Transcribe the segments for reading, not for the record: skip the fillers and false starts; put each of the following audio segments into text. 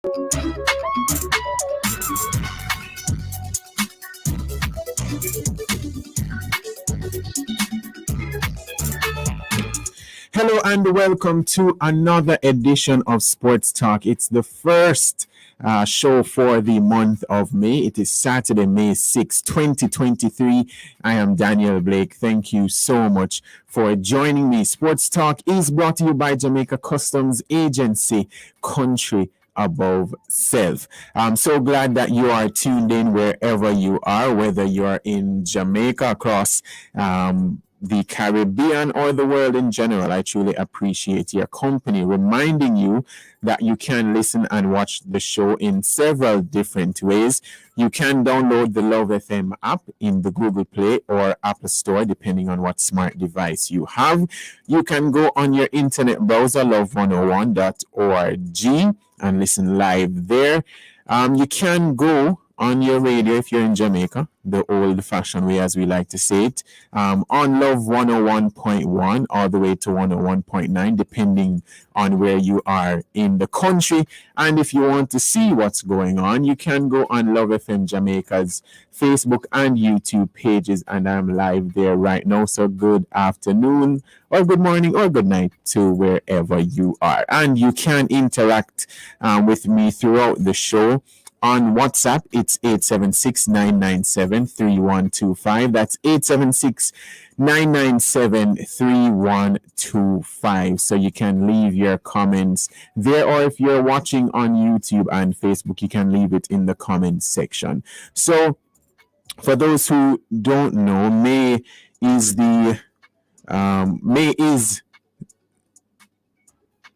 Hello and welcome to another edition of Sports Talk. It's the first show for the month of May. It is Saturday, May 6, 2023. I am Daniel Blake. Thank you so much for joining me. Sports Talk is brought to you by Jamaica Customs Agency, country above self. I'm so glad that you are tuned in wherever you are, whether you are in Jamaica, across the Caribbean, or the world in general. I truly appreciate your company, reminding you that you can listen and watch the show in several different ways. You can download the Love FM app in the Google Play or Apple Store, depending on what smart device you have. You can go on your internet browser, love101.org, and listen live there. You can go on your radio if you're in Jamaica, the old-fashioned way, as we like to say it, on Love 101.1 all the way to 101.9, depending on where you are in the country. And if you want to see what's going on, you can go on Love FM Jamaica's Facebook and YouTube pages, and I'm live there right now. So good afternoon, or good morning, or good night to wherever you are. And you can interact with me throughout the show. On WhatsApp, it's 876-997-3125. That's 876-997-3125. So you can leave your comments there, or if you're watching on YouTube and Facebook, you can leave it in the comments section. So for those who don't know, May is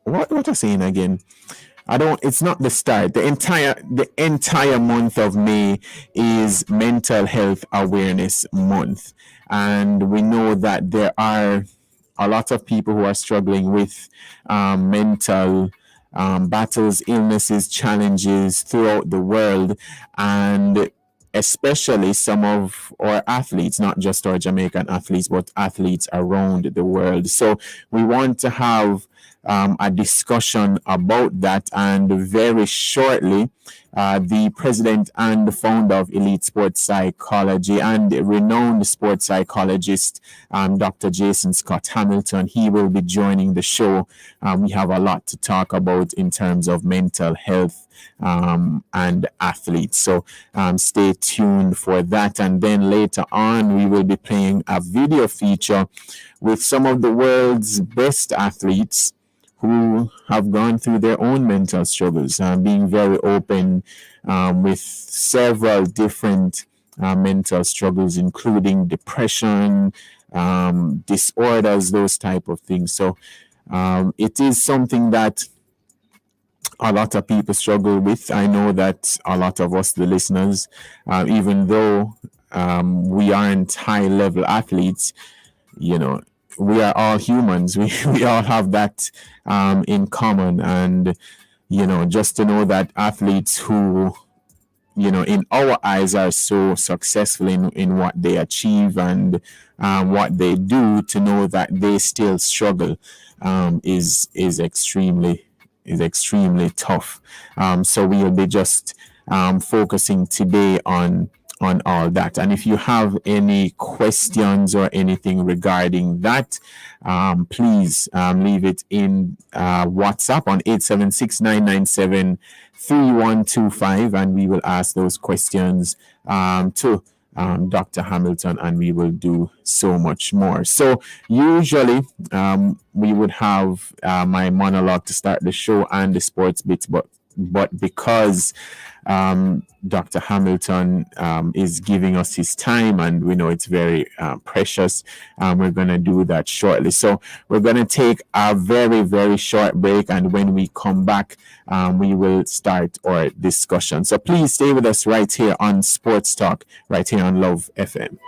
what am I saying again? It's not the start. The entire month of May is Mental Health Awareness Month. And we know that there are a lot of people who are struggling with mental battles, illnesses, challenges throughout the world. And especially some of our athletes, not just our Jamaican athletes, but athletes around the world. So we want to have a discussion about that, and very shortly, the president and the founder of Elite Sports Psychology and renowned sports psychologist, Dr. Jason Scott Hamilton, he will be joining the show. We have a lot to talk about in terms of mental health and athletes. So stay tuned for that. And then later on, we will be playing a video feature with some of the world's best athletes who have gone through their own mental struggles, being very open with several different mental struggles, including depression, disorders, those type of things. So it is something that a lot of people struggle with. I know that a lot of us, the listeners, even though we aren't high-level athletes, you know, we are all humans. We all have that in common. And, you know, just to know that athletes who, you know, in our eyes are so successful in what they achieve and what they do, to know that they still struggle is extremely tough. So we will be just focusing today on all that. And if you have any questions or anything regarding that, please leave it in WhatsApp on 876-997-3125, and we will ask those questions to Dr. Hamilton, and we will do so much more. So usually we would have my monologue to start the show and the sports bits, but because Dr. Hamilton is giving us his time, and we know it's very precious, we're going to do that shortly. So we're going to take a very, very short break, and when we come back, we will start our discussion. So please stay with us right here on Sports Talk, right here on Love FM.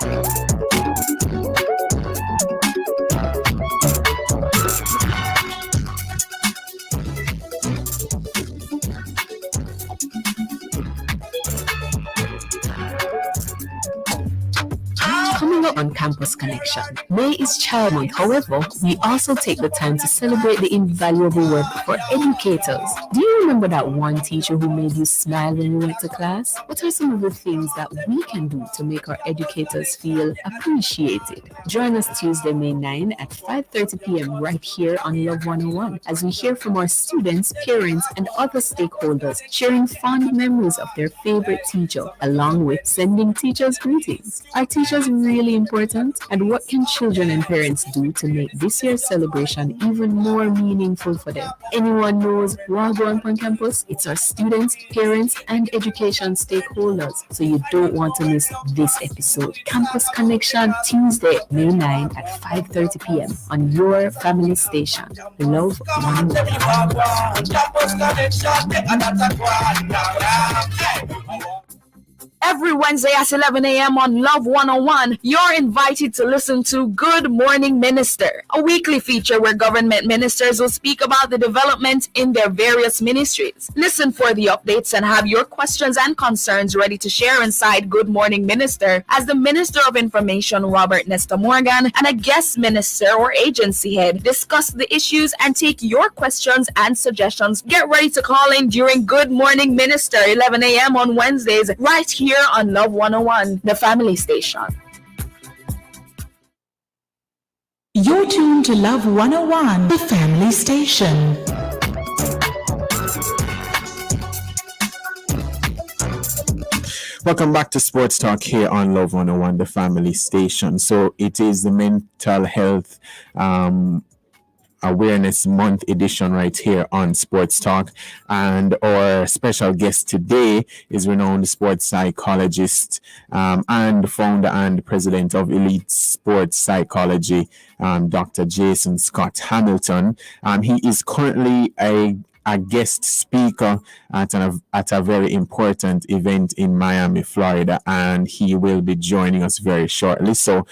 Coming up on Campus Connection, May is Child Month. However, we also take the time to celebrate the invaluable work for educators. Do you remember that one teacher who made you smile when you went to class? What are some of the things that we can do to make our educators feel appreciated? Join us Tuesday, May 9 at 5:30 p.m. right here on Love 101 as we hear from our students, parents, and other stakeholders sharing fond memories of their favorite teacher, along with sending teachers greetings. Are teachers really important? And what can children and parents do to make this year's celebration even more meaningful for them? Anyone knows what going on campus? It's our students, parents, and education stakeholders. So you don't want to miss this episode. Campus Connection, Tuesday, May 9 at 5:30 p.m. on your family station. Love 101. Every Wednesday at 11 a.m. on Love 101, you're invited to listen to Good Morning Minister, a weekly feature where government ministers will speak about the development in their various ministries. Listen for the updates and have your questions and concerns ready to share inside Good Morning Minister as the Minister of Information, Robert Nesta Morgan, and a guest minister or agency head discuss the issues and take your questions and suggestions. Get ready to call in during Good Morning Minister, 11 a.m. on Wednesdays, right here on Love 101, the family station. You're tuned to Love 101, the family station. Welcome back to Sports Talk here on Love 101, the family station. So it is the mental health Awareness Month edition right here on Sports Talk. And our special guest today is renowned sports psychologist and founder and president of Elite Sports Psychology, Dr. Jason Scott Hamilton. He is currently a guest speaker at a very important event in Miami, Florida, and he will be joining us very shortly. So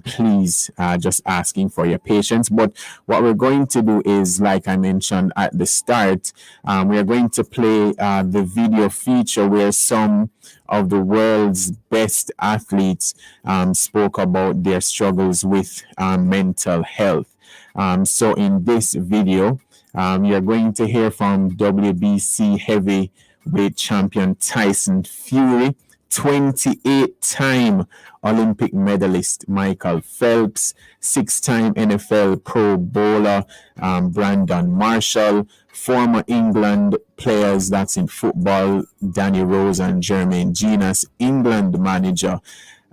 please just asking for your patience. But what we're going to do is, like I mentioned at the start, we are going to play the video feature where some of the world's best athletes spoke about their struggles with mental health. So in this video, you're going to hear from WBC heavyweight champion Tyson Fury, 28-time Olympic medalist Michael Phelps, 6-time NFL Pro Bowler Brandon Marshall, former England players, that's in football, Danny Rose and Jermaine Genius, England manager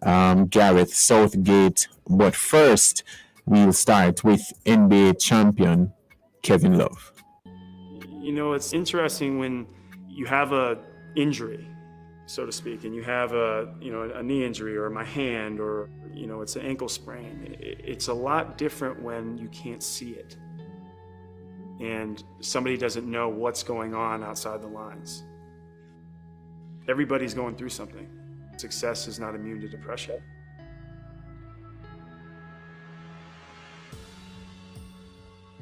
Gareth Southgate. But first, we'll start with NBA champion Kevin Love. You know, it's interesting when you have a injury, so to speak, and you have a knee injury or my hand or, it's an ankle sprain. It's a lot different when you can't see it and somebody doesn't know what's going on outside the lines. Everybody's going through something. Success is not immune to depression.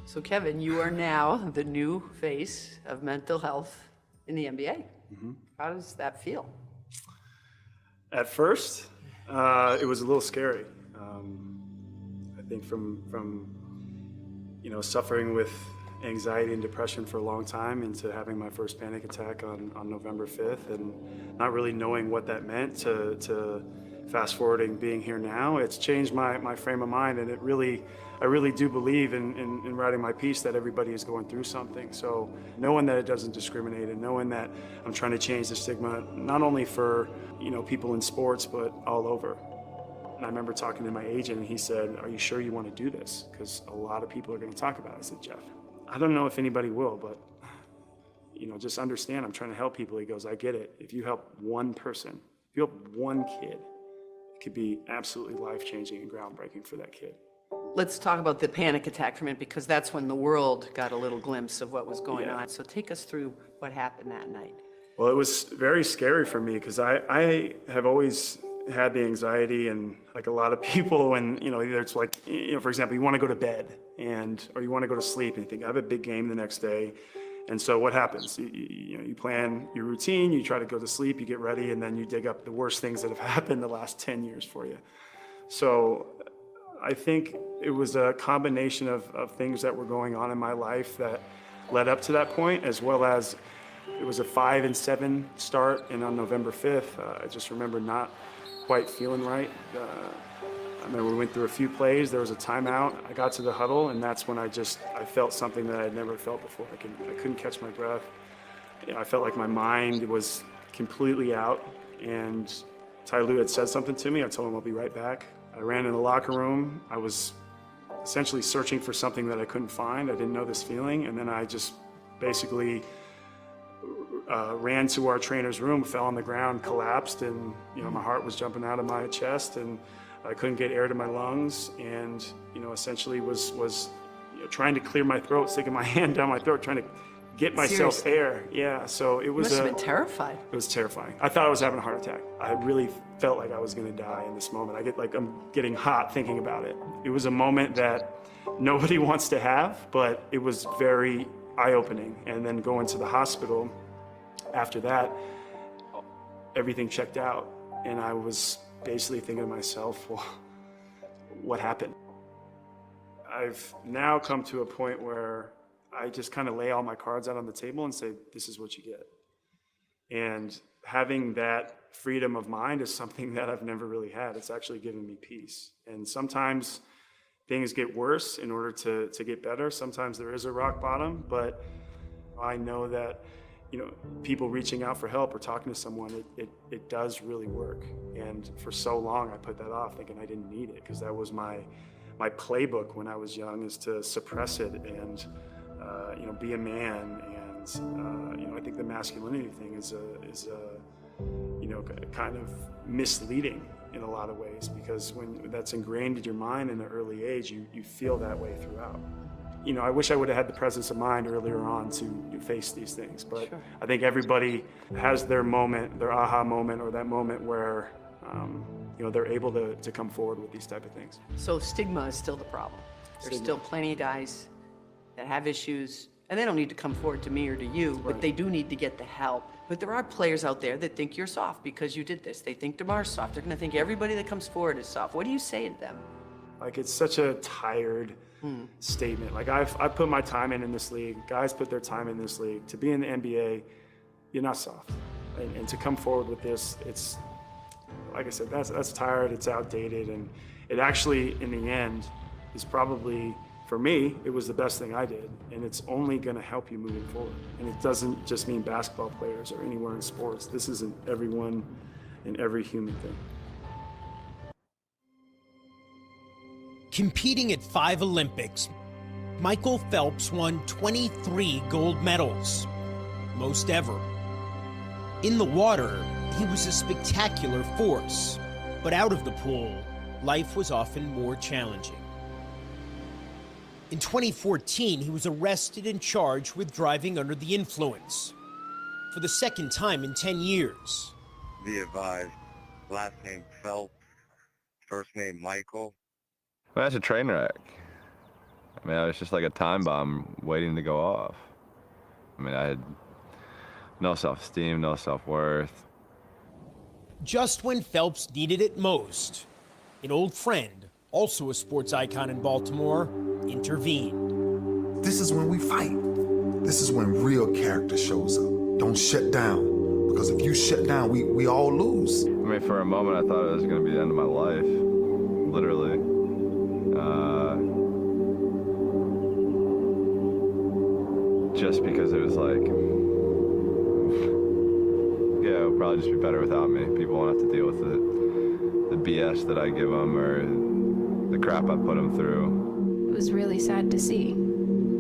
So Kevin, you are now the new face of mental health in the NBA. Mm-hmm. How does that feel? At first, it was a little scary. I think from suffering with anxiety and depression for a long time into having my first panic attack on November 5th and not really knowing what that meant to fast forwarding being here now, it's changed my frame of mind, and I really do believe in writing my piece that everybody is going through something. So knowing that it doesn't discriminate and knowing that I'm trying to change the stigma, not only for people in sports, but all over. And I remember talking to my agent, and he said, "Are you sure you want to do this? Because a lot of people are going to talk about it." I said, "Jeff, I don't know if anybody will, but just understand I'm trying to help people." He goes, "I get it. If you help one person, if you help one kid, it could be absolutely life-changing and groundbreaking for that kid." Let's talk about the panic attack for a minute, because that's when the world got a little glimpse of what was going on. So take us through what happened that night. Well, it was very scary for me because I have always had the anxiety, and like a lot of people, and either it's like, for example, you want to go to bed or you want to go to sleep and you think, I have a big game the next day. And so what happens? You plan your routine, you try to go to sleep, you get ready, and then you dig up the worst things that have happened the last 10 years for you. So I think it was a combination of things that were going on in my life that led up to that point, as well as it was a 5-7 start, and on November 5th, I just remember not quite feeling right. I remember we went through a few plays, there was a timeout, I got to the huddle, and that's when I felt something that I'd never felt before. I couldn't catch my breath. I felt like my mind was completely out, and Ty Lue had said something to me. I told him I'll be right back. I ran in the locker room. I was essentially searching for something that I couldn't find. I didn't know this feeling, and then I just basically ran to our trainer's room, fell on the ground, collapsed, and my heart was jumping out of my chest, and I couldn't get air to my lungs, and essentially was trying to clear my throat, sticking my hand down my throat, trying to get myself Seriously? air. Yeah, so it was. Must have been terrified. It was terrifying. I thought I was having a heart attack. I really felt like I was going to die in this moment. I'm getting hot thinking about it. It was a moment that nobody wants to have, but it was very eye-opening. And then going to the hospital after that, everything checked out, and I was basically thinking to myself, well, what happened? I've now come to a point where I just kind of lay all my cards out on the table and say, this is what you get. And having that freedom of mind is something that I've never really had. It's actually given me peace. And sometimes things get worse in order to get better. Sometimes there is a rock bottom, but I know that people reaching out for help or talking to someone, it does really work. And for so long, I put that off, thinking I didn't need it, because that was my playbook when I was young, is to suppress it and be a man. And I think the masculinity thing is kind of misleading in a lot of ways, because when that's ingrained in your mind in an early age, you feel that way throughout. I wish I would have had the presence of mind earlier on to face these things, but sure. I think everybody has their moment, their aha moment, or that moment where they're able to come forward with these type of things. So stigma is still the problem. There's still plenty of guys that have issues, and they don't need to come forward to me or to you, but they do need to get the help. But there are players out there that think you're soft because you did this. They think DeMar's soft. They're gonna think everybody that comes forward is soft. What do you say to them? Like, it's such a tired statement. Like, I've put my time in this league. Guys put their time in this league. To be in the NBA, you're not soft. And to come forward with this, it's, like I said, that's tired, it's outdated, and it actually, in the end, is probably, for me, it was the best thing I did, and it's only gonna help you moving forward. And it doesn't just mean basketball players or anywhere in sports. This isn't everyone and every human thing. Competing at 5 Olympics, Michael Phelps won 23 gold medals, most ever. In the water, he was a spectacular force, but out of the pool, life was often more challenging. In 2014, he was arrested and charged with driving under the influence. For the second time in 10 years. Be advised, last name Phelps, first name Michael. Well, that's a train wreck. I mean, it was just like a time bomb waiting to go off. I mean, I had no self-esteem, no self-worth. Just when Phelps needed it most, an old friend, also a sports icon in Baltimore, intervened. This is when we fight. This is when real character shows up. Don't shut down, because if you shut down, we all lose. I mean, for a moment, I thought it was going to be the end of my life, literally. Just because it was like, yeah, it would probably just be better without me. People won't have to deal with the BS that I give them or the crap I put them through. It was really sad to see.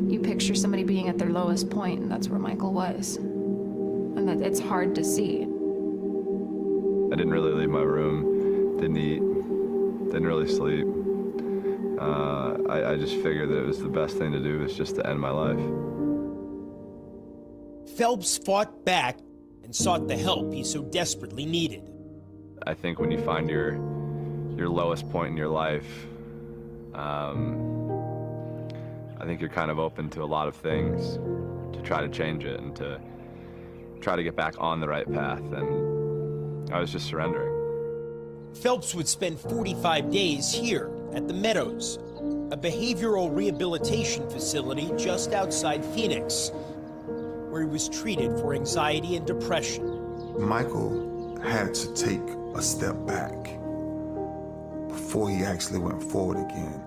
You picture somebody being at their lowest point, and that's where Michael was. And that it's hard to see. I didn't really leave my room, didn't eat, didn't really sleep. I just figured that it was the best thing to do was just to end my life. Phelps fought back and sought the help he so desperately needed. I think when you find your lowest point in your life, I think you're kind of open to a lot of things to try to change it and to try to get back on the right path, and I was just surrendering. Phelps would spend 45 days here at the Meadows, a behavioral rehabilitation facility just outside Phoenix, where he was treated for anxiety and depression. Michael had to take a step back before he actually went forward again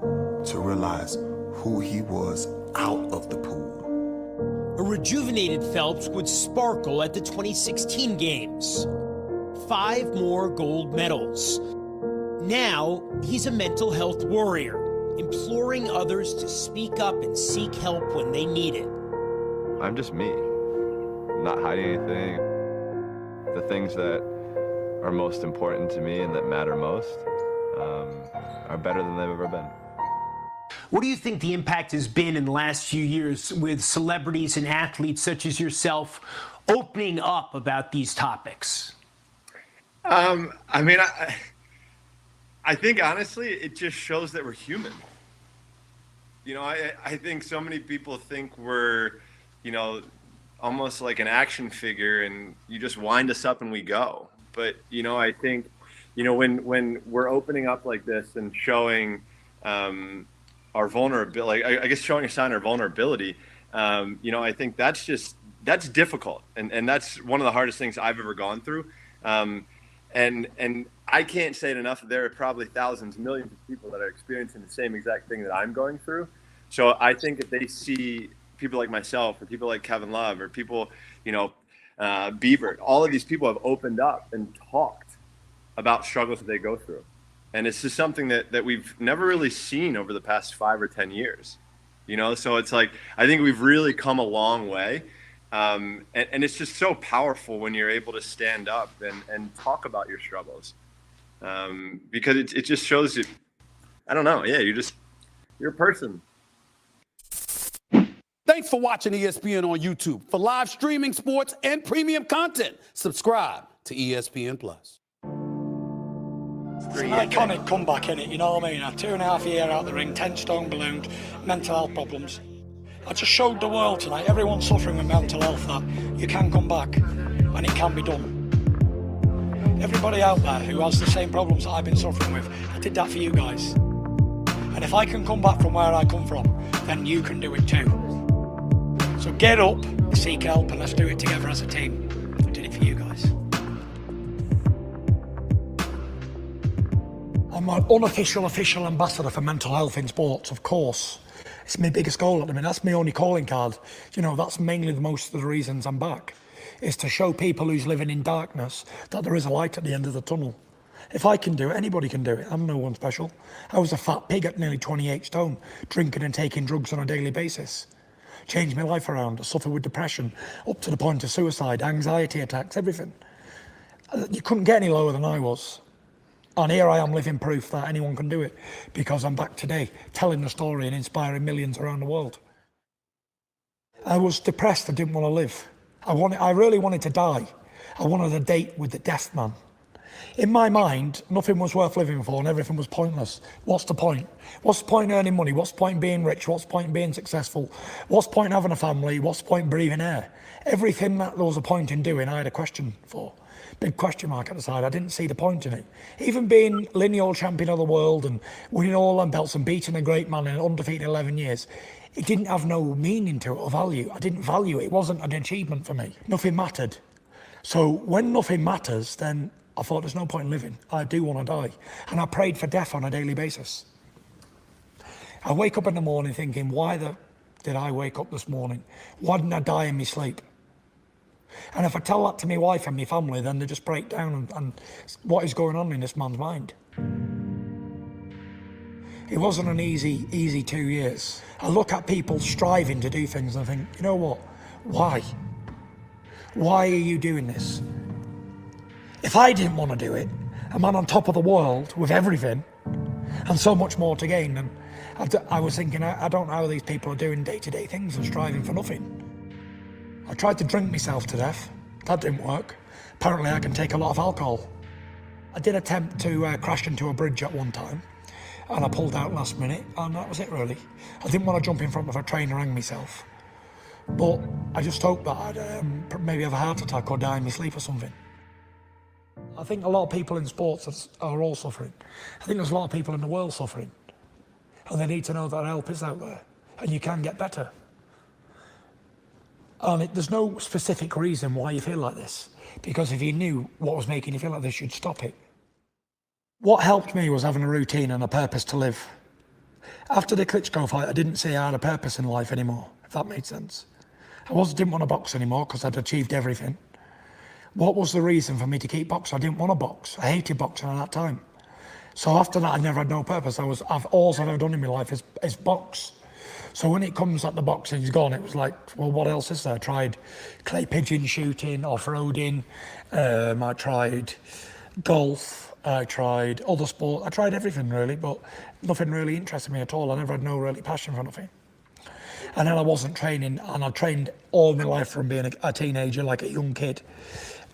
to realize who he was out of the pool. A rejuvenated Phelps would sparkle at the 2016 games. 5 more gold medals. Now, he's a mental health warrior, imploring others to speak up and seek help when they need it. I'm just me, not hiding anything. The things that are most important to me and that matter most are better than they've ever been. What do you think the impact has been in the last few years with celebrities and athletes such as yourself opening up about these topics? I think honestly, it just shows that we're human. You know, I think so many people think we're, you know, almost like an action figure and you just wind us up and we go. But, you know, I think, you know, when we're opening up like this and showing our vulnerability, I guess showing a sign of vulnerability, you know, I think that's difficult. And that's one of the hardest things I've ever gone through. And I can't say it enough. There are probably thousands, millions of people that are experiencing the same exact thing that I'm going through. So I think if they see people like myself or people like Kevin Love or people, you know, Bieber, all of these people have opened up and talked about struggles that they go through. And it's just something that we've never really seen over the past 5 or 10 years, you know? So it's like, I think we've really come a long way. And it's just so powerful when you're able to stand up and talk about your struggles. Because it just shows you, I don't know. Yeah, you're a person. Thanks for watching ESPN on YouTube. For live streaming, sports, and premium content, subscribe to ESPN+. It's an iconic comeback, innit? You know what I mean? 2.5 years out the ring, 10 stone ballooned, mental health problems. I just showed the world tonight, everyone suffering with mental health, that you can come back and it can be done. Everybody out there who has the same problems that I've been suffering with, I did that for you guys. And if I can come back from where I come from, then you can do it too. So get up, seek help, and let's do it together as a team. I did it for you guys. I'm an unofficial, official ambassador for mental health in sports, of course. It's my biggest goal at the minute. That's my only calling card. You know, that's mainly most of the reasons I'm back, is to show people who's living in darkness that there is a light at the end of the tunnel. If I can do it, anybody can do it. I'm no one special. I was a fat pig at nearly 28 stone, drinking and taking drugs on a daily basis. Changed my life around. I suffered with depression, up to the point of suicide, anxiety attacks, everything. You couldn't get any lower than I was. And here I am living proof that anyone can do it, because I'm back today telling the story and inspiring millions around the world. I was depressed. I didn't want to live. I really wanted to die. I wanted a date with the death man. In my mind, nothing was worth living for and everything was pointless. What's the point? What's the point earning money? What's the point being rich? What's the point being successful? What's the point having a family? What's the point breathing air? Everything that there was a point in doing, I had a question for. Big question mark at the side. I didn't see the point in it. Even being lineal champion of the world and winning all them belts and beating a great man in undefeated 11 years, it didn't have no meaning to it or value. I didn't value it. It wasn't an achievement for me. Nothing mattered. So when nothing matters, then I thought there's no point in living. I do want to die. And I prayed for death on a daily basis. I wake up in the morning thinking, why did I wake up this morning? Why didn't I die in my sleep? And if I tell that to my wife and my family, then they just break down and what is going on in this man's mind? It wasn't an easy 2 years. I look at people striving to do things and I think, you know what? Why? Why are you doing this? If I didn't want to do it, a man on top of the world with everything and so much more to gain, and I was thinking, I don't know how these people are doing day-to-day things and striving for nothing. I tried to drink myself to death. That didn't work. Apparently I can take a lot of alcohol. I did attempt to crash into a bridge at one time, and I pulled out last minute, and that was it really. I didn't want to jump in front of a train and hang myself. But I just hoped that I'd maybe have a heart attack or die in my sleep or something. I think a lot of people in sports are all suffering. I think there's a lot of people in the world suffering. and they need to know that help is out there, and you can get better. And there's no specific reason why you feel like this, because if you knew what was making you feel like this, you'd stop it. What helped me was having a routine and a purpose to live. After the Klitschko fight, I didn't say I had a purpose in life anymore, if that made sense. Didn't want to box anymore because I'd achieved everything. What was the reason for me to keep boxing? I didn't want to box. I hated boxing at that time. So after that, I never had no purpose. All I've ever done in my life is box. So when it comes that the boxing's gone, it was like, well, what else is there? I tried clay pigeon shooting, off-roading, I tried golf, I tried other sport, I tried everything really, but nothing really interested me at all. I never had no really passion for nothing. And then I wasn't training, and I trained all my life from being a teenager, like a young kid,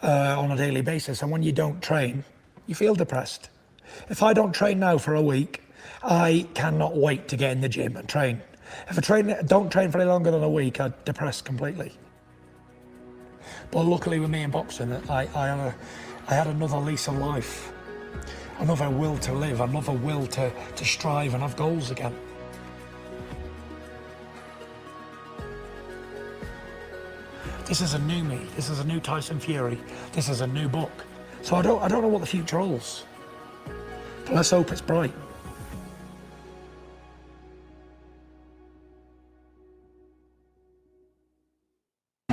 on a daily basis. And when you don't train, you feel depressed. If I don't train now for a week, I cannot wait to get in the gym and train. If I don't train for any longer than a week, I'm depressed completely. But luckily with me in boxing, I had another lease of life, another will to live, another will to strive and have goals again. This is a new me, this is a new Tyson Fury, this is a new book. So I don't know what the future holds, but let's hope it's bright.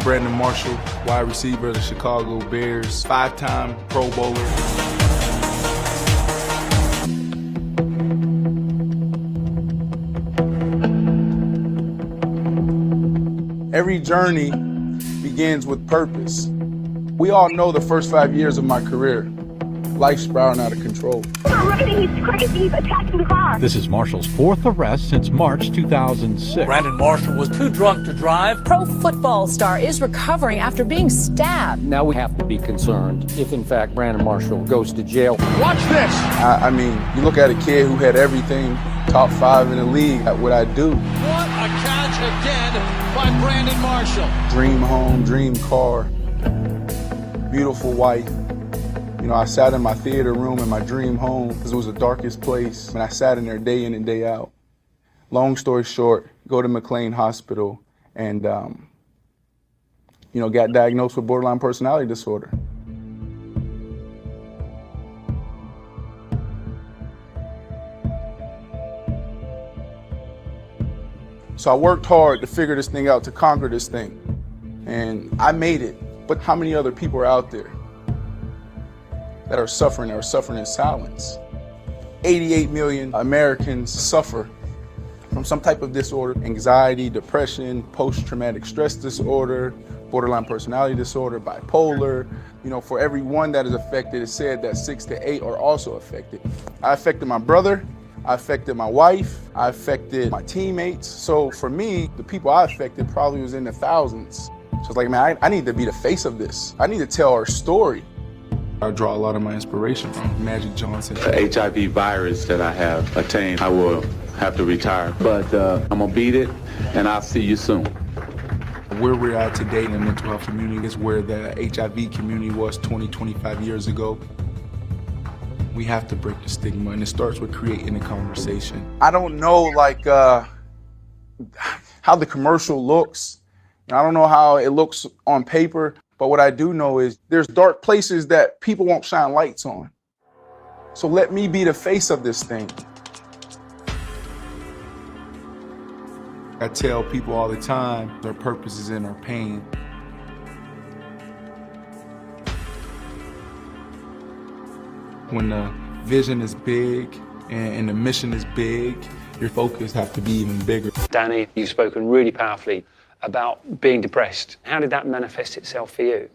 Brandon Marshall, wide receiver of the Chicago Bears, 5-time Pro Bowler. Every journey begins with purpose. We all know the first 5 years of my career, life spiraling out of control. Look at him, he's crazy, he's attacking the car. This is Marshall's fourth arrest since March 2006. Brandon Marshall was too drunk to drive. Pro football star is recovering after being stabbed. Now we have to be concerned if, in fact, Brandon Marshall goes to jail. Watch this! I mean, you look at a kid who had everything, top 5 in the league at what I do. What a catch again by Brandon Marshall. Dream home, dream car, beautiful wife. You know, I sat in my theater room in my dream home because it was the darkest place, and I sat in there day in and day out. Long story short, go to McLean Hospital and, got diagnosed with borderline personality disorder. So I worked hard to figure this thing out, to conquer this thing, and I made it. But how many other people are out there that are suffering in silence? 88 million Americans suffer from some type of disorder: anxiety, depression, post-traumatic stress disorder, borderline personality disorder, bipolar. You know, for every one that is affected, it's said that 6 to 8 are also affected. I affected my brother, I affected my wife, I affected my teammates. So for me, the people I affected probably was in the thousands. So it's like, man, I need to be the face of this. I need to tell our story. I draw a lot of my inspiration from Magic Johnson. The HIV virus that I have attained, I will have to retire. But I'm gonna beat it, and I'll see you soon. Where we're at today in the mental health community is where the HIV community was 20, 25 years ago. We have to break the stigma, and it starts with creating a conversation. I don't know, how the commercial looks. I don't know how it looks on paper, but what I do know is there's dark places that people won't shine lights on. So let me be the face of this thing. I tell people all the time, their purpose is in our pain. When the vision is big and the mission is big, your focus has to be even bigger. Danny, you've spoken really powerfully about being depressed. How did that manifest itself for you?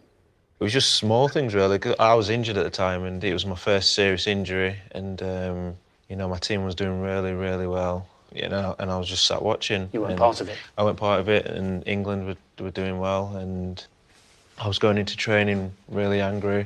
It was just small things, really. 'Cause I was injured at the time, and it was my first serious injury. And, my team was doing really, really well, and I was just sat watching. You weren't part of it? I weren't part of it, and England were doing well, and I was going into training really angry.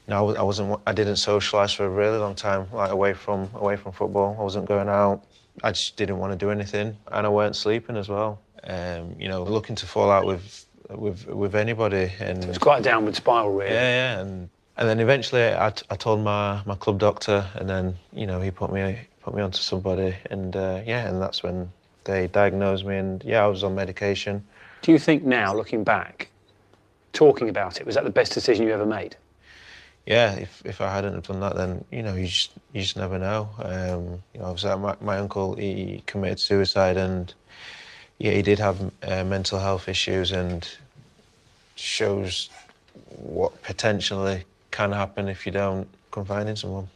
I didn't socialise for a really long time, away from football. I wasn't going out. I just didn't want to do anything, and I weren't sleeping as well. Looking to fall out with anybody, and so it's quite a downward spiral, really. Yeah, and then eventually I told my club doctor, and then he put me put me onto somebody, and and that's when they diagnosed me, and I was on medication. Do you think now, looking back, talking about it, was that the best decision you ever made? Yeah, if I hadn't have done that, then you just never know. Obviously my uncle, he committed suicide, and he did have mental health issues, and shows what potentially can happen if you don't confide in someone.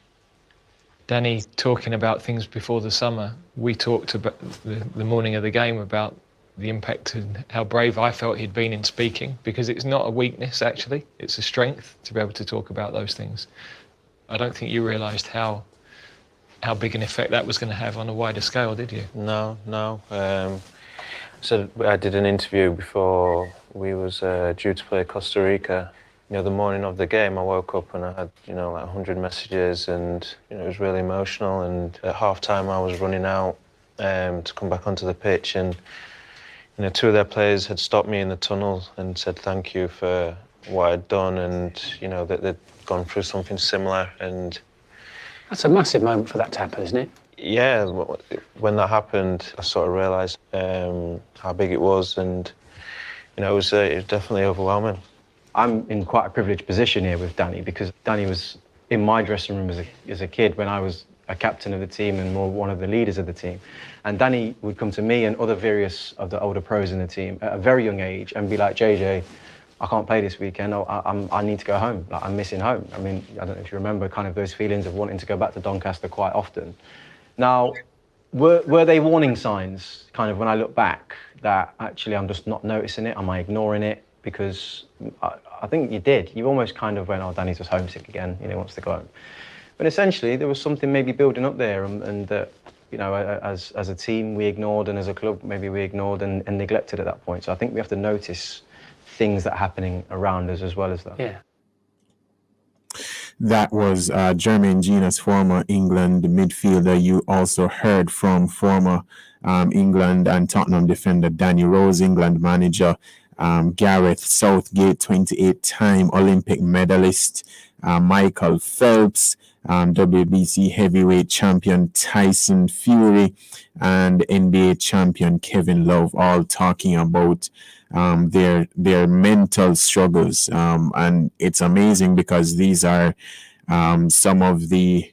Danny, talking about things before the summer, we talked about the morning of the game about the impact and how brave I felt he'd been in speaking, because it's not a weakness, actually. It's a strength to be able to talk about those things. I don't think you realised how big an effect that was going to have on a wider scale, did you? No. So I did an interview before we was due to play Costa Rica. The morning of the game, I woke up and I had, like 100 messages, and it was really emotional. And at half-time, I was running out to come back onto the pitch, and two of their players had stopped me in the tunnel and said thank you for what I'd done, and that they'd gone through something similar. And that's a massive moment for that to happen, isn't it? Yeah, when that happened, I sort of realised how big it was, and it was definitely overwhelming. I'm in quite a privileged position here with Danny, because Danny was in my dressing room as a kid when I was a captain of the team and more one of the leaders of the team. And Danny would come to me and other various of the older pros in the team at a very young age and be like, JJ, I can't play this weekend. I need to go home. Like, I'm missing home. I mean, I don't know if you remember kind of those feelings of wanting to go back to Doncaster quite often. Now, were they warning signs, kind of, when I look back, that actually I'm just not noticing it? Am I ignoring it? Because I think you did. You almost kind of went, oh, Danny's just homesick again, wants to go home. But essentially, there was something maybe building up there, and that, as a team we ignored, and as a club maybe we ignored and neglected at that point. So I think we have to notice things that are happening around us as well as that. Yeah. That was Jermaine Gina's former England midfielder. You also heard from former England and Tottenham defender Danny Rose, England manager Gareth Southgate, 28-time Olympic medalist Michael Phelps, WBC heavyweight champion Tyson Fury, and NBA champion Kevin Love, all talking about their mental struggles. And it's amazing because these are some of the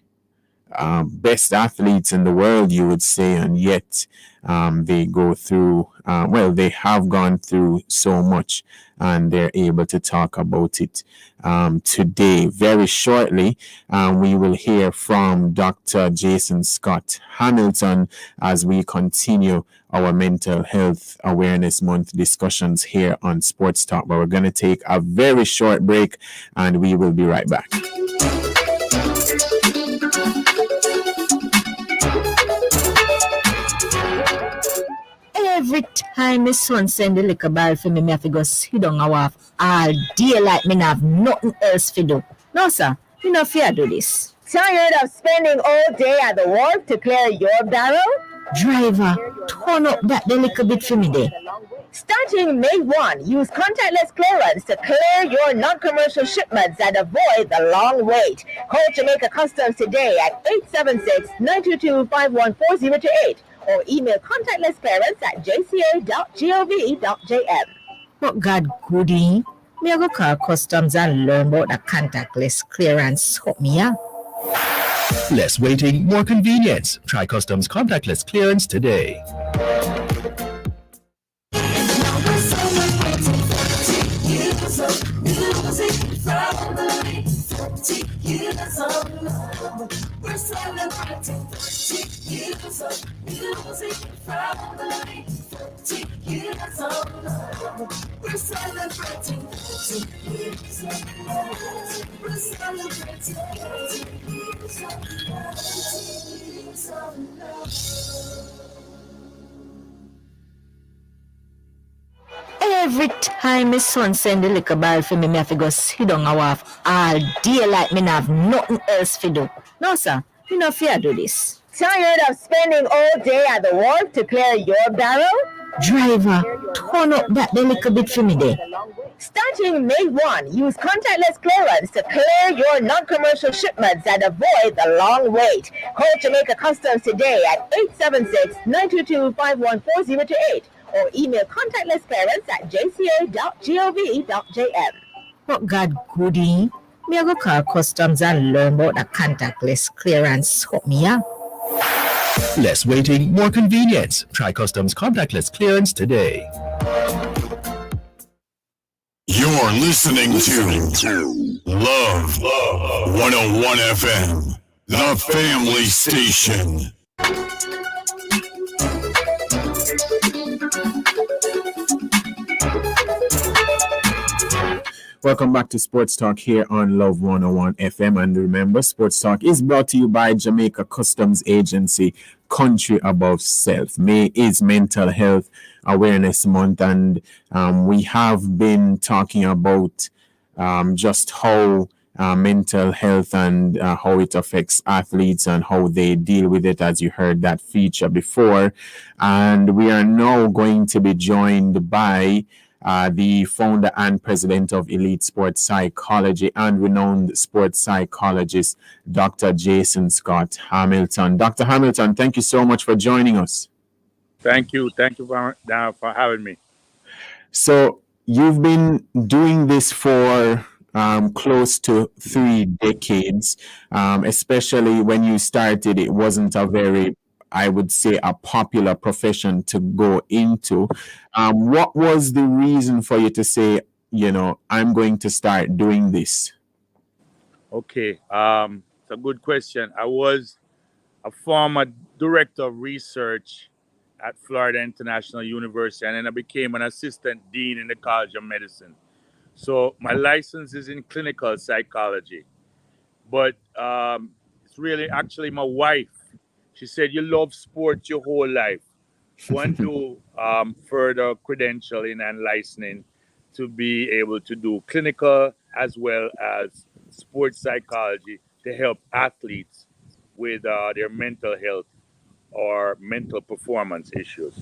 best athletes in the world, you would say, and yet they go through, they have gone through so much, and they're able to talk about it today. Very shortly, we will hear from Dr. Jason Scott Hamilton as we continue our Mental Health Awareness Month discussions here on Sports Talk. But we're going to take a very short break, and we will be right back. Every time my son send the liquor ball for me, I have to go sit down and walk all day like me have nothing else to do. No, sir, you no fear do this. Tired of spending all day at the wharf to clear your barrel? Driver, turn up that the little bit for me there. Starting May 1, use contactless clearance to clear your non-commercial shipments and avoid the long wait. Call Jamaica Customs today at 876-922-51408 or email contactlessclearance@jca.gov.jm. But God goody, me I go call customs and learn about the contactless clearance. Help me out. Less waiting, more convenience. Try Customs contactless clearance today. We're celebrating 30 years of music family. 30 years of love. We're celebrating 30 years of love. We're celebrating 30 years of love. 30 years of love. Every time my son send the liquor ball for me, I have to go sit down and walk all day like me have nothing else to do. No, sir, you no fear do this. Tired of spending all day at the wharf to clear your barrel? Driver, turn up that the little bit for me there. Starting May 1, use contactless clearance to clear your non-commercial shipments and avoid the long wait. Call Jamaica Customs today at 876-922-51408 or email contactlessclearance@jca.gov.jm. But God goody, me I go call customs and learn about the contactless clearance. Hook me up. Less waiting, more convenience. Try Customs contactless clearance today. You're listening to Love 101 FM, the family station. Welcome back to Sports Talk here on Love 101 FM. And remember, Sports Talk is brought to you by Jamaica Customs Agency, Country Above Self. May is Mental Health Awareness Month, and we have been talking about just how mental health and how it affects athletes and how they deal with it, as you heard that feature before. And we are now going to be joined by the founder and president of Elite Sports Psychology and renowned sports psychologist, Dr. Jason Scott Hamilton. Dr. Hamilton, thank you so much for joining us. Thank you. Thank you for having me. So you've been doing this for close to 3 decades, especially when you started, it wasn't a very, I would say, a popular profession to go into. What was the reason for you to say, I'm going to start doing this? Okay, it's a good question. I was a former director of research at Florida International University, and then I became an assistant dean in the College of Medicine. So my license is in clinical psychology, but it's really actually my wife. She said, you love sports your whole life. Want to further credentialing and licensing to be able to do clinical as well as sports psychology to help athletes with their mental health or mental performance issues.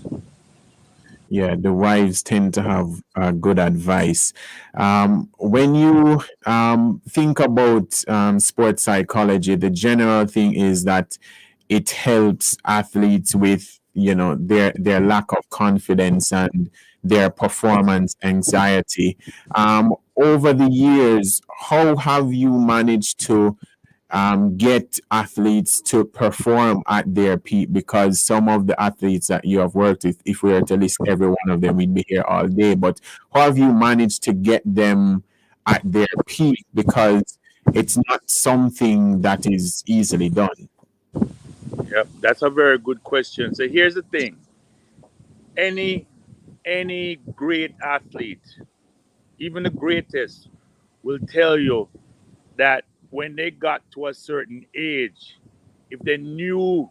Yeah, the wives tend to have good advice. When you think about sports psychology, the general thing is that it helps athletes with, their lack of confidence and their performance anxiety. Over the years, how have you managed to get athletes to perform at their peak? Because some of the athletes that you have worked with, if we were to list every one of them, we'd be here all day. But how have you managed to get them at their peak? Because it's not something that is easily done. Yep, that's a very good question. So here's the thing. Any great athlete, even the greatest, will tell you that when they got to a certain age, if they knew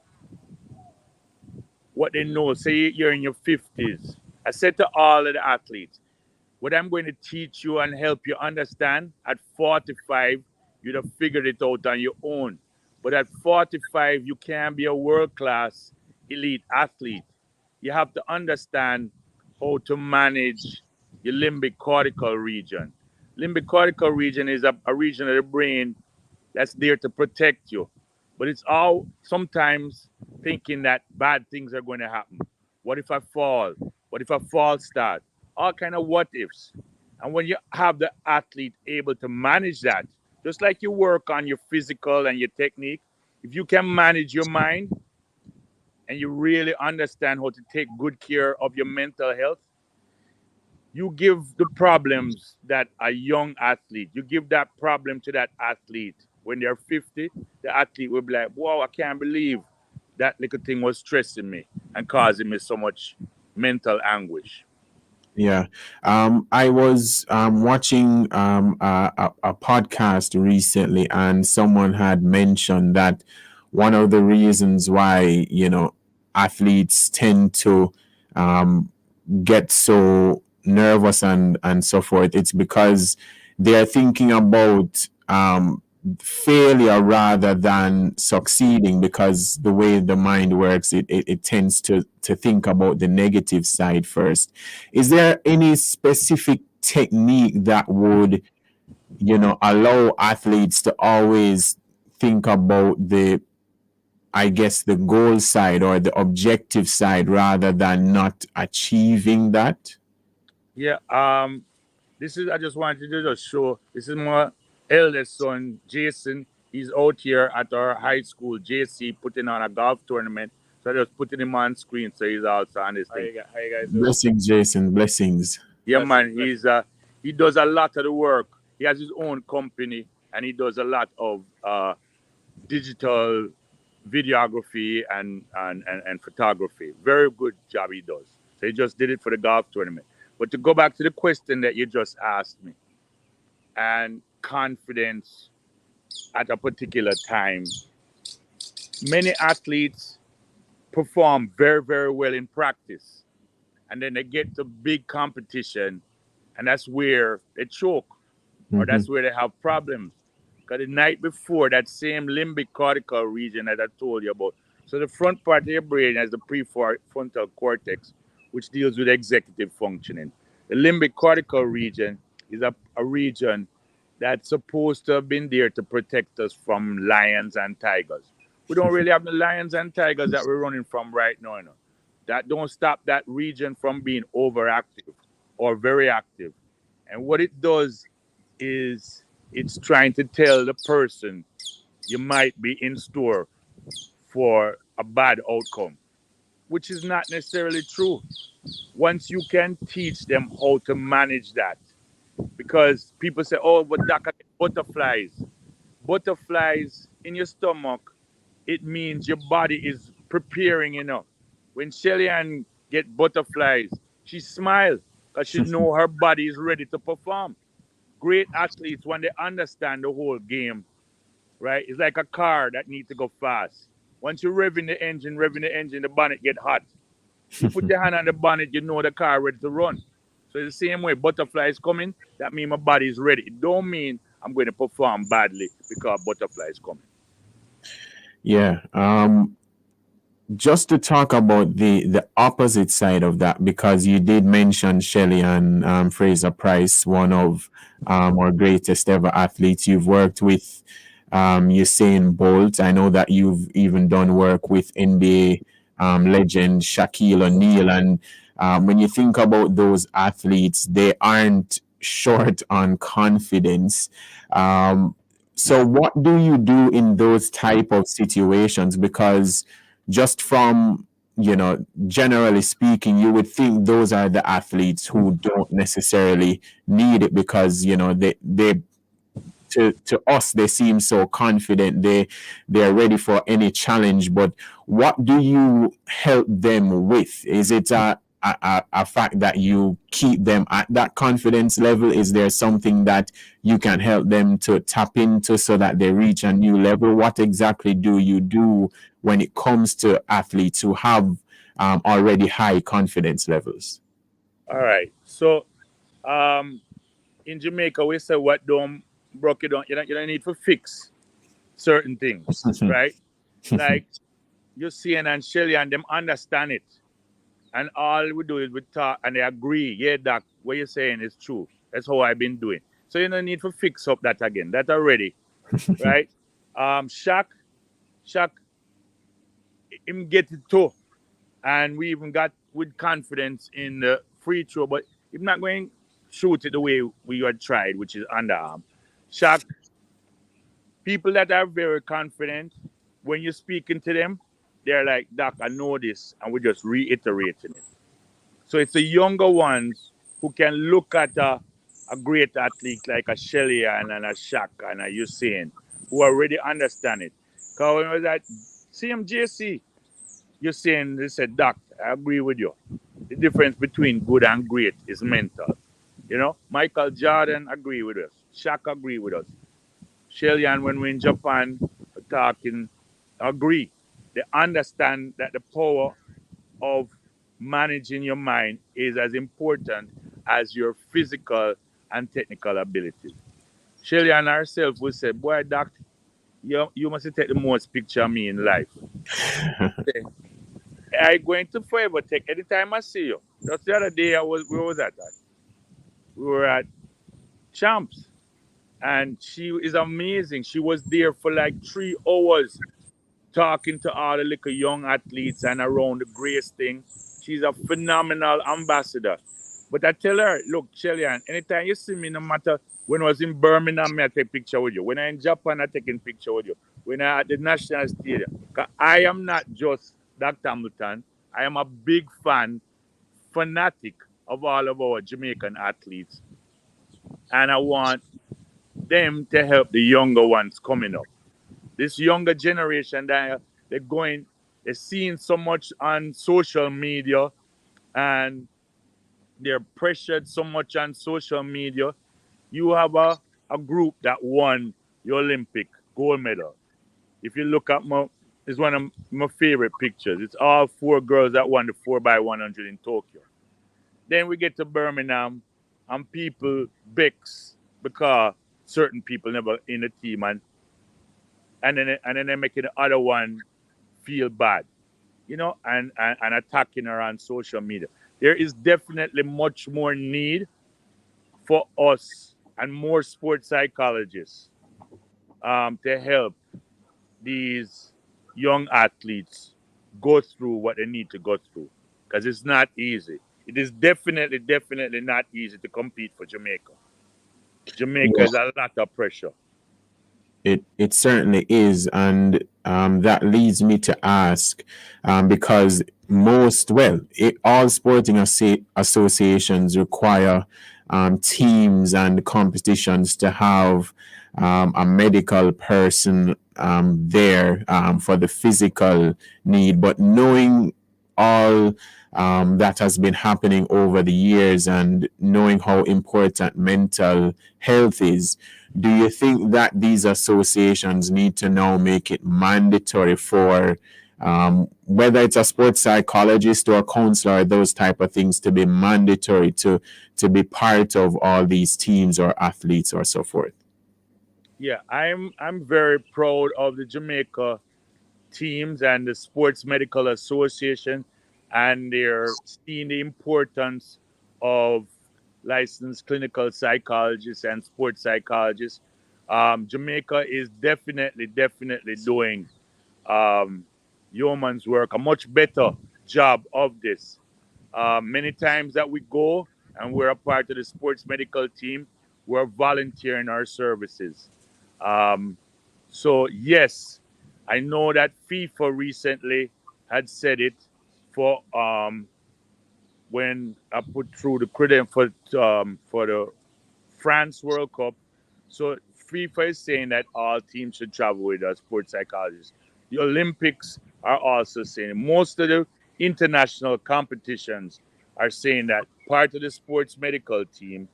what they know, say you're in your 50s, I said to all of the athletes, what I'm going to teach you and help you understand, at 45, you'd have figured it out on your own. But at 45, you can't be a world-class elite athlete. You have to understand how to manage your limbic cortical region. Limbic cortical region is a region of the brain that's there to protect you. But it's all sometimes thinking that bad things are going to happen. What if I fall? What if a fall start? All kind of what ifs. And when you have the athlete able to manage that, just like you work on your physical and your technique, if you can manage your mind and you really understand how to take good care of your mental health, you give the problems that a young athlete, you give that problem to that athlete. When they're 50, the athlete will be like, wow, I can't believe that little thing was stressing me and causing me so much mental anguish. Yeah. I was watching a podcast recently, and someone had mentioned that one of the reasons why, athletes tend to get so nervous and so forth, it's because they're thinking about failure rather than succeeding, because the way the mind works, it tends to think about the negative side first. Is there any specific technique that would, allow athletes to always think about I guess, the goal side or the objective side rather than not achieving that? Yeah. This is, I just wanted to just show, this is my eldest son, Jason. He's out here at our high school, JC, putting on a golf tournament. So I just putting him on screen so he's also on this thing. How you guys doing? Blessings, Jason. Blessings. Yeah, man. He does a lot of the work. He has his own company and he does a lot of digital videography and photography. Very good job he does. So he just did it for the golf tournament. But to go back to the question that you just asked me, and confidence at a particular time, many athletes perform very, very well in practice. And then they get to big competition, and that's where they choke, or that's where they have problems. Because the night before, that same limbic cortical region that I told you about. So the front part of your brain has the prefrontal cortex, which deals with executive functioning. The limbic cortical region is a region that's supposed to have been there to protect us from lions and tigers. We don't really have the lions and tigers that we're running from right now. That don't stop that region from being overactive or very active. And what it does is it's trying to tell the person you might be in store for a bad outcome, which is not necessarily true. Once you can teach them how to manage that, because people say, oh, but Doc, I get butterflies in your stomach, it means your body is preparing enough. When Shelly Ann get butterflies, she smiles because she know her body is ready to perform. Great athletes, when they understand the whole game, right? It's like a car that needs to go fast. Once you're revving the engine, the bonnet get hot. You put your hand on the bonnet, you know the car ready to run. So it's the same way, butterflies coming, that means my body is ready. It don't mean I'm going to perform badly because butterflies coming. Yeah. Just to talk about the opposite side of that, because you did mention Shelly and Fraser Price, one of our greatest ever athletes. You've worked with Usain Bolt. I know that you've even done work with NBA legend Shaquille O'Neal. And when you think about those athletes, they aren't short on confidence. So what do you do in those type of situations? Because just from, generally speaking, you would think those are the athletes who don't necessarily need it, because, they to us, they seem so confident. They're ready for any challenge. But what do you help them with? Is it a fact that you keep them at that confidence level? Is there something that you can help them to tap into so that they reach a new level? What exactly do you do when it comes to athletes who have already high confidence levels? All right. So in Jamaica, we say what don't broke it down. You don't need to fix certain things, right? Like Usain and Shelly and them understand it. And all we do is we talk and they agree. Yeah, Doc, what you're saying is true. That's how I've been doing. So you don't need to fix up that again. That already, right? Shaq, him get it too. And we even got with confidence in the free throw, but he's not going to shoot it the way we had tried, which is underarm. Shaq, people that are very confident, when you're speaking to them, they're like, Doc, I know this, and we're just reiterating it. So it's the younger ones who can look at a great athlete like a Shelly and a Shaq and a Usain, who already understand it. Because when I was at CMJC, Usain, they said, Doc, I agree with you. The difference between good and great is mental. Michael Jordan agree with us. Shaq agree with us. Shelly Ann, when we're in Japan talking, agree. They understand that the power of managing your mind is as important as your physical and technical abilities. Shelly and herself will say, boy, doc, you must take the most picture of me in life. I going to forever take anytime I see you. Just the other day we was at that. We were at Champs and she is amazing. She was there for like 3 hours talking to all the little young athletes and around the Grace thing. She's a phenomenal ambassador. But I tell her, look, Shellyan, anytime you see me, no matter when I was in Birmingham, I take picture with you. When I'm in Japan, I taking picture with you. When I'm at the National Stadium. 'Cause I am not just Dr. Hamilton. I am a big fanatic of all of our Jamaican athletes. And I want them to help the younger ones coming up. This younger generation that they're seeing so much on social media and they're pressured so much on social media. You have a group that won the Olympic gold medal. If you look at it's one of my favorite pictures. It's all 4 girls that won the 4x100 in Tokyo. Then we get to Birmingham and people vex because certain people never in the team and then they're making the other one feel bad, and attacking her on social media. There is definitely much more need for us and more sports psychologists to help these young athletes go through what they need to go through because it's not easy. It is definitely not easy to compete for Jamaica. Jamaica Yeah. is a lot of pressure. It certainly is, and that leads me to ask, because all sporting associations require teams and competitions to have a medical person there for the physical need. But knowing all that has been happening over the years and knowing how important mental health is, do you think that these associations need to now make it mandatory for whether it's a sports psychologist or a counselor, those type of things, to be mandatory to be part of all these teams or athletes or so forth? Yeah, I'm very proud of the Jamaica teams and the Sports Medical Association, and they're seeing the importance of licensed clinical psychologists and sports psychologists. Jamaica is definitely doing yeoman's work, a much better job of this. Many times that we go and we're a part of the sports medical team, we're volunteering our services. Um, so yes, I know that FIFA recently had said it for when I put through the credit for the France World Cup. So FIFA is saying that all teams should travel with a sports psychologist. The Olympics are also saying it. Most of the international competitions are saying that part of the sports medical team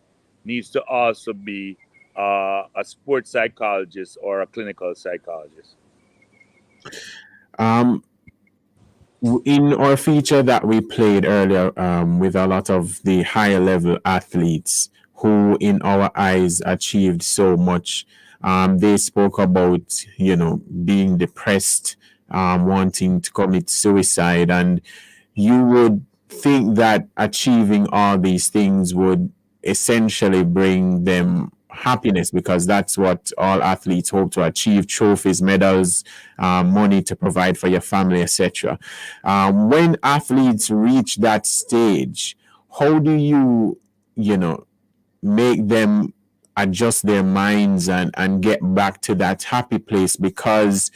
needs to also be a sports psychologist or a clinical psychologist. Um, in our feature that we played earlier with a lot of the higher level athletes who in our eyes achieved so much, they spoke about being depressed, wanting to commit suicide, and you would think that achieving all these things would essentially bring them happiness, because that's what all athletes hope to achieve: trophies, medals, money to provide for your family, etc. When athletes reach that stage, how do you make them adjust their minds and get back to that happy place? Because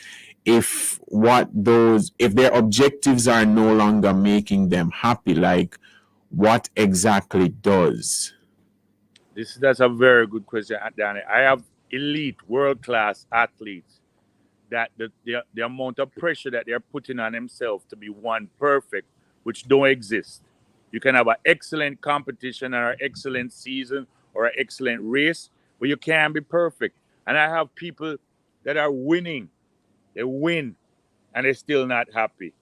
if their objectives are no longer making them happy, like, what exactly does? That's a very good question, Danny. I have elite, world class athletes that the amount of pressure that they're putting on themselves to be one perfect, which don't exist. You can have an excellent competition or an excellent season or an excellent race, but you can't be perfect. And I have people that are winning. They win and they're still not happy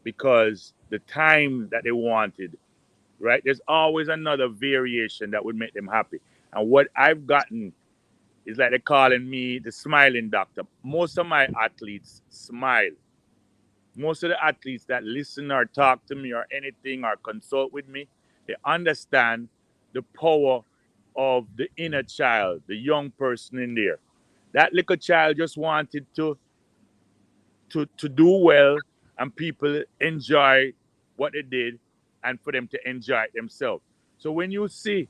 because the time that they wanted, right? There's always another variation that would make them happy. And what I've gotten It's like they're calling me the smiling doctor. Most of my athletes smile. Most of the athletes that listen or talk to me or anything or consult with me, they understand the power of the inner child, the young person in there. That little child just wanted to do well and people enjoy what they did and for them to enjoy it themselves. So when you're seeing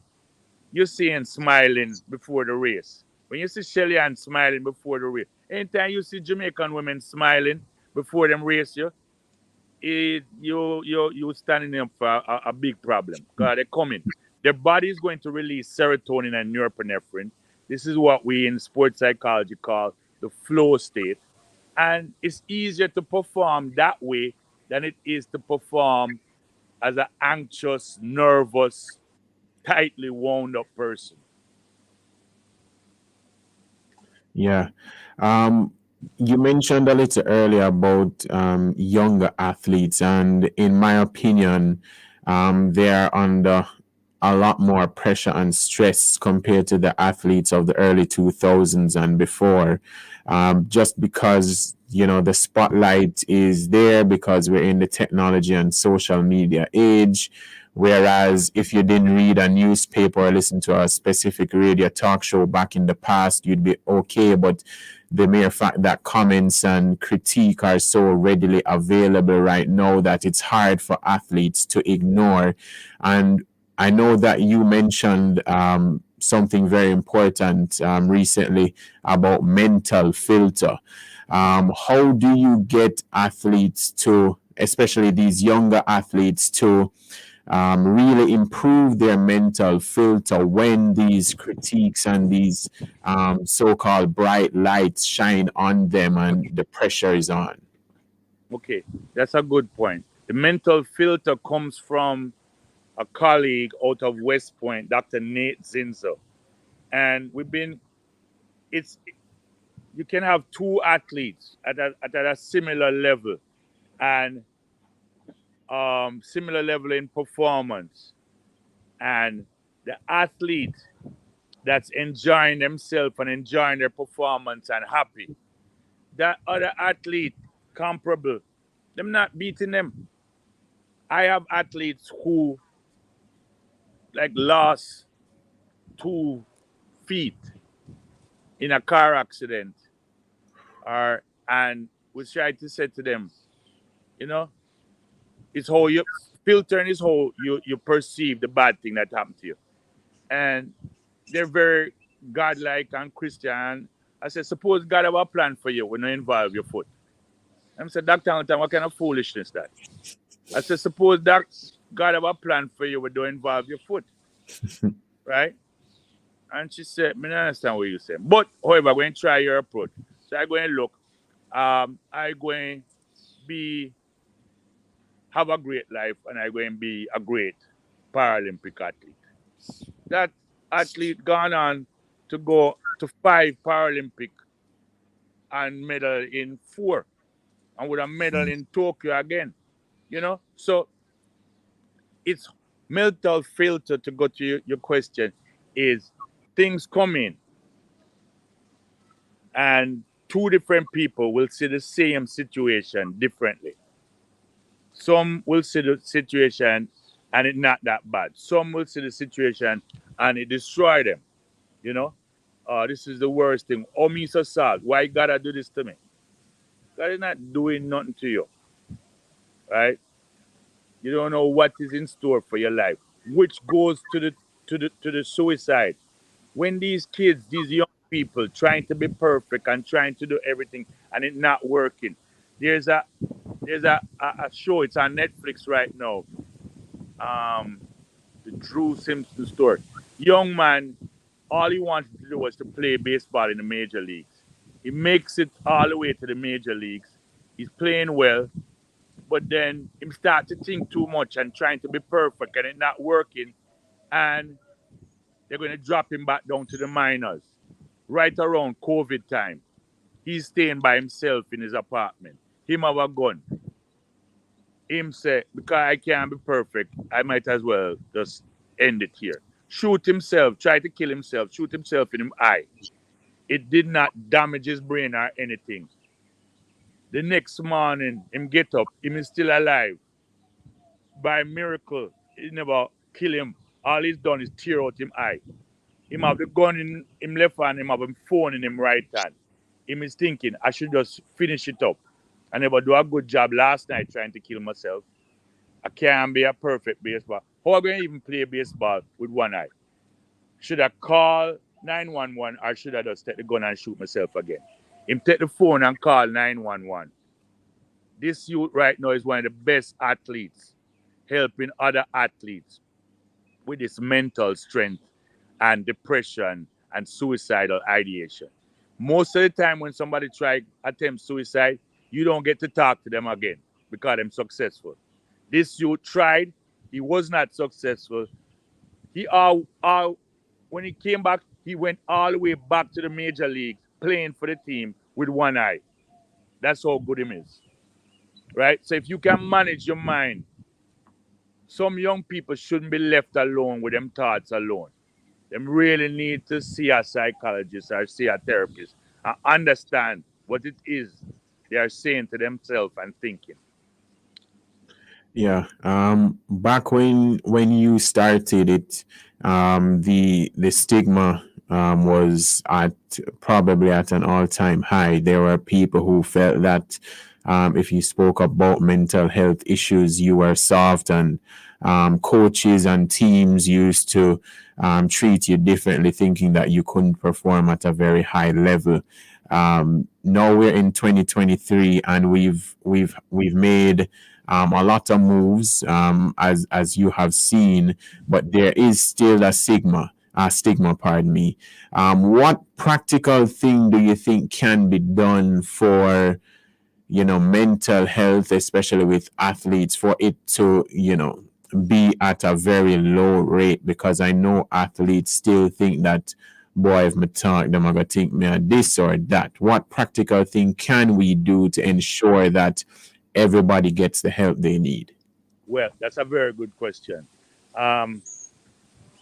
smiling before the race. When you see Shelly Ann smiling before the race, anytime you see Jamaican women smiling before them race you standing up for a big problem. Because they're coming. Their body is going to release serotonin and norepinephrine. This is what we in sports psychology call the flow state. And it's easier to perform that way than it is to perform as an anxious, nervous, tightly wound up person. Yeah. You mentioned a little earlier about younger athletes, and in my opinion, they are under a lot more pressure and stress compared to the athletes of the early 2000s and before, just because the spotlight is there because we're in the technology and social media age. Whereas if you didn't read a newspaper or listen to a specific radio talk show back in the past, you'd be okay. But the mere fact that comments and critique are so readily available right now that it's hard for athletes to ignore. And I know that you mentioned something very important recently about mental filter. How do you get athletes to, especially these younger athletes, to really improve their mental filter when these critiques and these so-called bright lights shine on them and the pressure is on? Okay, that's a good point. The mental filter comes from a colleague out of West Point, Dr. Nate Zinzo. And you can have two athletes at a similar level and similar level in performance. And the athlete that's enjoying themselves and enjoying their performance and happy, that other athlete comparable, them not beating them. I have athletes who lost 2 feet in a car accident, and we try to say to them, it's how you filtering is how you perceive the bad thing that happened to you. And they're very godlike and Christian. I said, suppose God have a plan for you when you involve your foot. I said, Dr. Hamilton, what kind of foolishness that? I said, suppose that God have a plan for you when you involve your foot. Right? And she said, I don't understand what you're saying. But, however, I'm going to try your approach. So I'm going to look. I'm going to have a great life and I'm going to be a great Paralympic athlete. That athlete gone on to go to 5 Paralympic and medal in 4 and with a medal in Tokyo again. So it's mental filter, to go to your question, is things come in and 2 different people will see the same situation differently. Some will see the situation and it's not that bad. Some will see the situation and it destroy them. This is the worst thing. Oh, me so sad. Why you gotta do this to me? God is not doing nothing to you. Right? You don't know what is in store for your life, which goes to the suicide. When these kids, these young people trying to be perfect and trying to do everything and it not working. There's a show, it's on Netflix right now. The Drew Simpson story. Young man, all he wanted to do was to play baseball in the major leagues. He makes it all the way to the major leagues. He's playing well, but then he start to think too much and trying to be perfect and it not working. And they're going to drop him back down to the minors. Right around COVID time, he's staying by himself in his apartment. Him have a gun. Him say, because I can't be perfect, I might as well just end it here. Shoot himself, try to kill himself, shoot himself in the eye. It did not damage his brain or anything. The next morning, him get up, him is still alive. By miracle, it never kill him. All he's done is tear out him eye. Him have the gun in him left hand, him have him phone in him right hand. Him is thinking, I should just finish it up. I never do a good job last night trying to kill myself. I can't be a perfect baseball. How am I going to even play baseball with one eye? Should I call 911 or should I just take the gun and shoot myself again? Him take the phone and call 911. This youth right now is one of the best athletes helping other athletes with this mental strength and depression and suicidal ideation. Most of the time when somebody try attempt suicide, you don't get to talk to them again because they're successful. This youth tried, he was not successful. He when he came back, he went all the way back to the major league playing for the team with one eye. That's how good him is. Right? So if you can manage your mind, some young people shouldn't be left alone with them thoughts alone. Them really need to see a psychologist or see a therapist and understand what it is they are saying to themselves and thinking. Yeah. Back when you started it, the stigma was at probably at an all-time high. There were people who felt that if you spoke about mental health issues, you were soft, and coaches and teams used to treat you differently, thinking that you couldn't perform at a very high level. Now we're in 2023, and we've made a lot of moves, as you have seen, but there is still a stigma, pardon me. What practical thing do you think can be done for, mental health, especially with athletes, for it to, be at a very low rate? Because I know athletes still think that, boy, if me talk, them are going to think me a this or that. What practical thing can we do to ensure that everybody gets the help they need? Well, that's a very good question.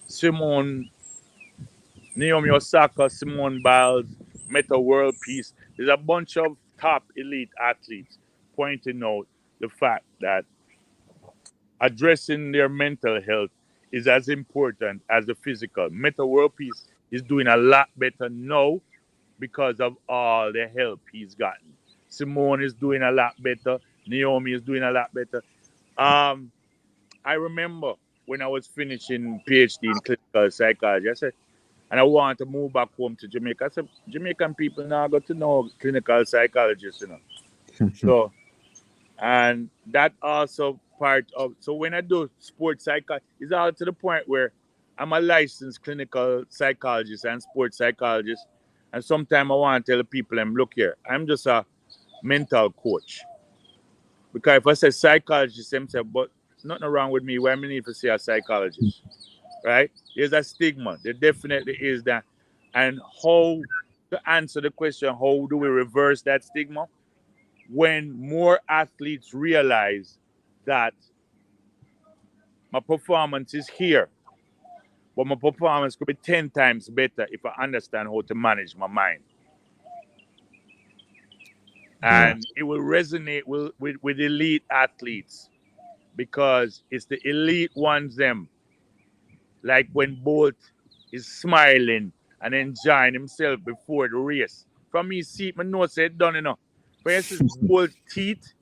Simone, Naomi Osaka, Simone Biles, Meta World Peace. There's a bunch of top elite athletes pointing out the fact that addressing their mental health is as important as the physical. Meta World Peace is doing a lot better now because of all the help he's gotten. Simone is doing a lot better. Naomi is doing a lot better. I remember when I was finishing PhD in clinical psychology, I said, and I want to move back home to Jamaica. I said, Jamaican people now got to know clinical psychologists, So, and that also part of, so when I do sports psychology, it's all to the point where I'm a licensed clinical psychologist and sports psychologist. And sometimes I want to tell the people, look here, I'm just a mental coach. Because if I say psychologist, them say, but nothing wrong with me. Why I need to say a psychologist, right? There's a stigma. There definitely is that. And how to answer the question, how do we reverse that stigma? When more athletes realize that my performance is here, but my performance could be 10 times better if I understand how to manage my mind. And it will resonate with elite athletes, because it's the elite ones them. Like when Bolt is smiling and enjoying himself before the race. From me see my nose said done enough. For instance, Bolt's teeth.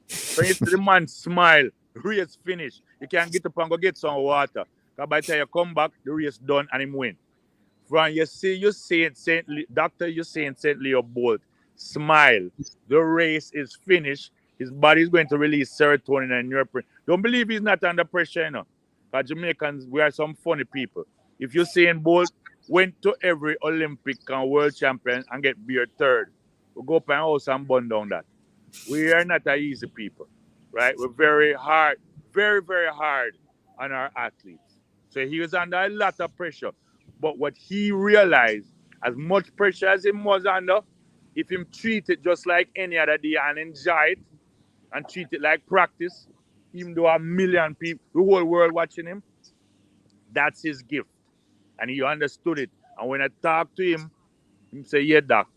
For instance, the man smile, race finish. You can get up and go get some water. Because by the time you come back, the race done and him win. From you see you saying Dr. Usain St. Leo Bolt smile. The race is finished. His body is going to release serotonin and norepinephrine. Don't believe he's not under pressure, Because Jamaicans, we are some funny people. If Usain Bolt went to every Olympic and world champion and get beer third, we'll go up and house and burn down that. We are not a easy people, right? We're very hard, very, very hard on our athletes. So he was under a lot of pressure. But what he realized, as much pressure as he was under, if him treat it just like any other day and enjoy it and treat it like practice, even though a million people, the whole world watching him, that's his gift. And he understood it. And when I talked to him, Him say, yeah, doc,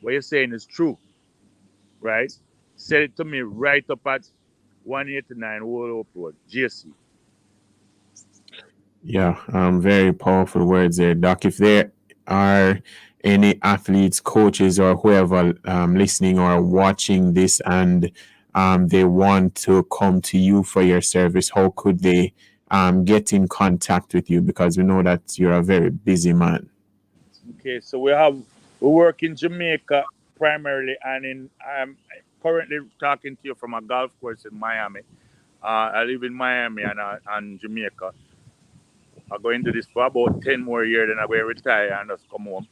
what you're saying is true, right? Said it to me right up at 189 World Road, JC. Yeah, very powerful words there, Doc. If there are any athletes, coaches, or whoever listening or watching this and they want to come to you for your service, how could they get in contact with you? Because we know that you're a very busy man. Okay, so we work in Jamaica primarily, and I'm currently talking to you from a golf course in Miami. I live in Miami and Jamaica. I'm going to do this for about 10 more years, then I'm going to retire and just come home.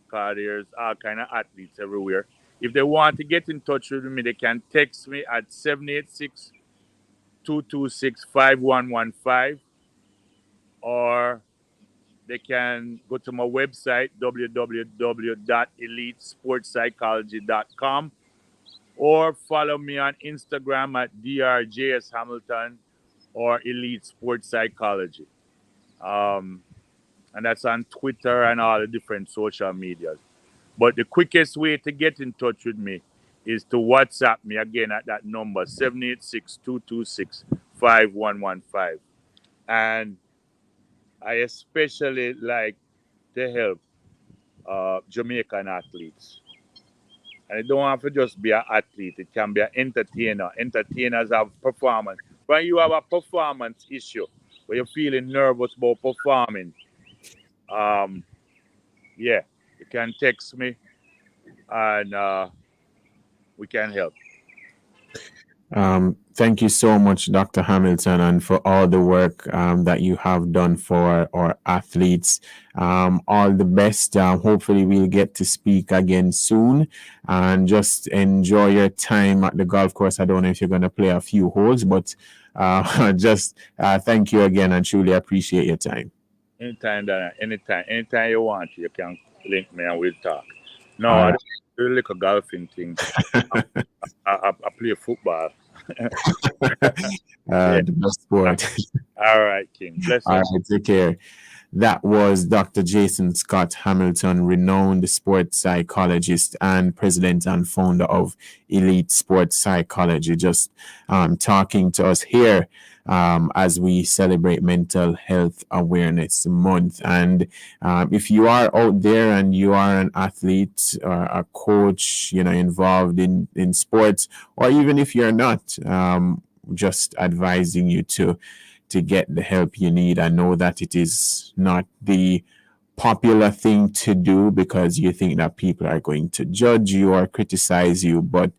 Because there's all kind of athletes everywhere. If they want to get in touch with me, they can text me at 786-226-5115, or they can go to my website, www.elitesportspsychology.com, or follow me on Instagram at drjshamilton or Elite Sports Psychology. And that's on Twitter and all the different social medias. But the quickest way to get in touch with me is to WhatsApp me again at that number, 786-226-5115. And I especially like to help Jamaican athletes. And it don't have to just be an athlete. It can be an entertainer. Entertainers have performance. When you have a performance issue, where you're feeling nervous about performing, yeah, you can text me and we can help. Thank you so much, Dr. Hamilton, and for all the work that you have done for our athletes. All the best. Hopefully, we'll get to speak again soon. And just enjoy your time at the golf course. I don't know if you're going to play a few holes, but just thank you again and truly appreciate your time. Anytime you want, you can link me and we'll talk. No, I don't do like a golfing thing. I play football. The best sport. All right, King. Bless All you. right, take care. That was Dr. Jason Scott Hamilton, renowned sports psychologist and president and founder of Elite Sports Psychology, just talking to us here as we celebrate Mental Health Awareness Month. And if you are out there and you are an athlete or a coach, involved in sports, or even if you're not, just advising you to get the help you need. I know that it is not the popular thing to do because you think that people are going to judge you or criticize you, but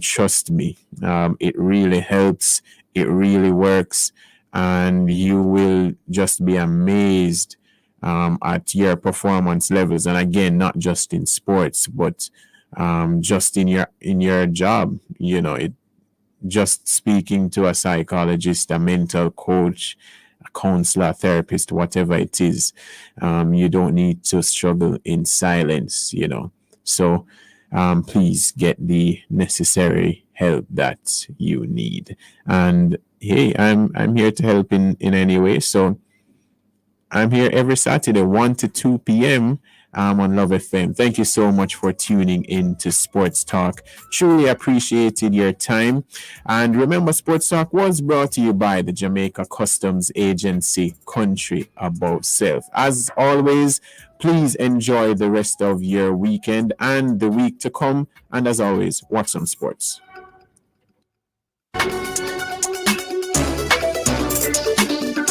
trust me, it really helps. It really works, and you will just be amazed at your performance levels. And again, not just in sports, but just in your job. Just speaking to a psychologist, a mental coach, a counselor, a therapist, whatever it is, you don't need to struggle in silence, So please get the necessary help that you need. And hey, I'm here to help in any way. So I'm here every Saturday, 1 to 2 p.m. On Love FM. Thank you so much for tuning in to Sports Talk. Truly appreciated your time. And remember, Sports Talk was brought to you by the Jamaica Customs Agency, Country Above Self. As always, please enjoy the rest of your weekend and the week to come. And as always, watch some sports.